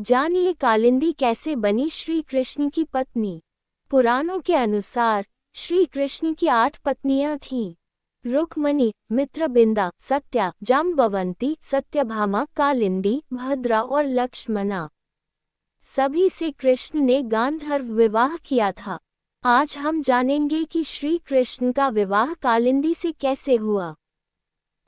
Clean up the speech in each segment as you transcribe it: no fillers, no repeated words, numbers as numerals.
जानिए कालिंदी कैसे बनी श्री कृष्ण की पत्नी। पुराणों के अनुसार श्री कृष्ण की 8 पत्नियां थीं। रुक्मणी, मित्रबिंदा, सत्या, जाम्बवंती, सत्यभामा, कालिंदी, भद्रा और लक्ष्मणा। सभी से कृष्ण ने गांधर्व विवाह किया था। आज हम जानेंगे कि श्री कृष्ण का विवाह कालिंदी से कैसे हुआ।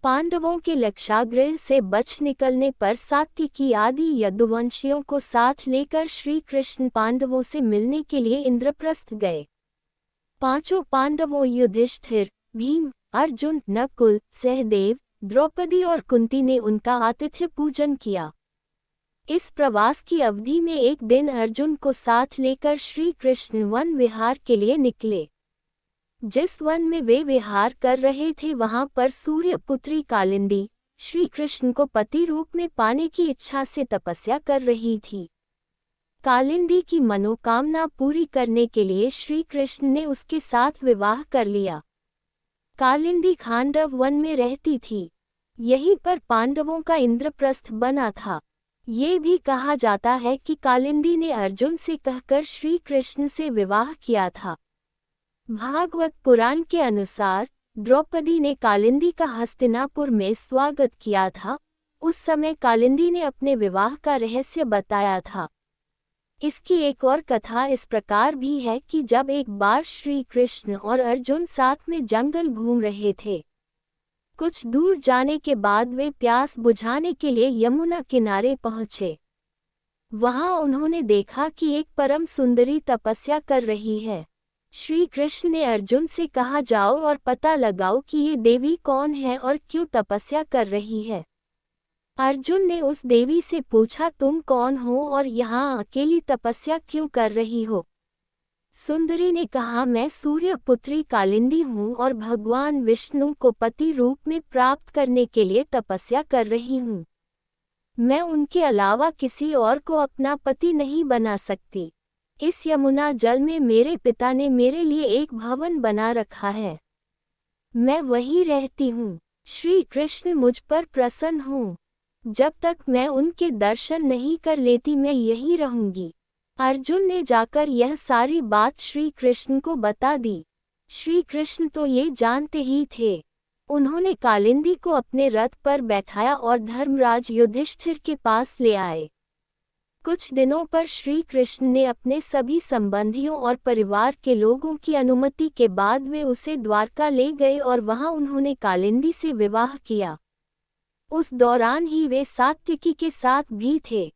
पांडवों के लक्षागृह से बच निकलने पर सात्विकी आदि यदुवंशियों को साथ लेकर श्री कृष्ण पांडवों से मिलने के लिए इंद्रप्रस्थ गए। पांचों पांडवों युधिष्ठिर, भीम, अर्जुन, नकुल, सहदेव, द्रौपदी और कुंती ने उनका आतिथ्य पूजन किया। इस प्रवास की अवधि में एक दिन अर्जुन को साथ लेकर श्री कृष्ण वन विहार के लिए निकले। जिस वन में वे विहार कर रहे थे वहां पर सूर्यपुत्री कालिंदी श्री कृष्ण को पति रूप में पाने की इच्छा से तपस्या कर रही थी। कालिंदी की मनोकामना पूरी करने के लिए श्री कृष्ण ने उसके साथ विवाह कर लिया। कालिंदी खांडव वन में रहती थी। यहीं पर पांडवों का इंद्रप्रस्थ बना था। ये भी कहा जाता है कि कालिंदी ने अर्जुन से कहकर श्री कृष्ण से विवाह किया था। भागवत पुराण के अनुसार द्रौपदी ने कालिंदी का हस्तिनापुर में स्वागत किया था। उस समय कालिंदी ने अपने विवाह का रहस्य बताया था। इसकी एक और कथा इस प्रकार भी है कि जब एक बार श्री कृष्ण और अर्जुन साथ में जंगल घूम रहे थे। कुछ दूर जाने के बाद वे प्यास बुझाने के लिए यमुना किनारे पहुँचे। वहां उन्होंने देखा कि एक परम सुंदरी तपस्या कर रही है। श्री कृष्ण ने अर्जुन से कहा, जाओ और पता लगाओ कि ये देवी कौन है और क्यों तपस्या कर रही है। अर्जुन ने उस देवी से पूछा, तुम कौन हो और यहाँ अकेली तपस्या क्यों कर रही हो। सुंदरी ने कहा, मैं सूर्यपुत्री कालिंदी हूँ और भगवान विष्णु को पति रूप में प्राप्त करने के लिए तपस्या कर रही हूँ। मैं उनके अलावा किसी और को अपना पति नहीं बना सकती। इस यमुना जल में मेरे पिता ने मेरे लिए एक भवन बना रखा है। मैं वहीं रहती हूँ। श्री कृष्ण मुझ पर प्रसन्न हूँ। जब तक मैं उनके दर्शन नहीं कर लेती मैं यहीं रहूंगी। अर्जुन ने जाकर यह सारी बात श्री कृष्ण को बता दी। श्री कृष्ण तो ये जानते ही थे। उन्होंने कालिंदी को अपने रथ पर बैठाया और धर्मराज युधिष्ठिर के पास ले आए। कुछ दिनों पर श्री कृष्ण ने अपने सभी संबंधियों और परिवार के लोगों की अनुमति के बाद वे उसे द्वारका ले गए और वहां उन्होंने कालिंदी से विवाह किया। उस दौरान ही वे सात्विकी के साथ भी थे।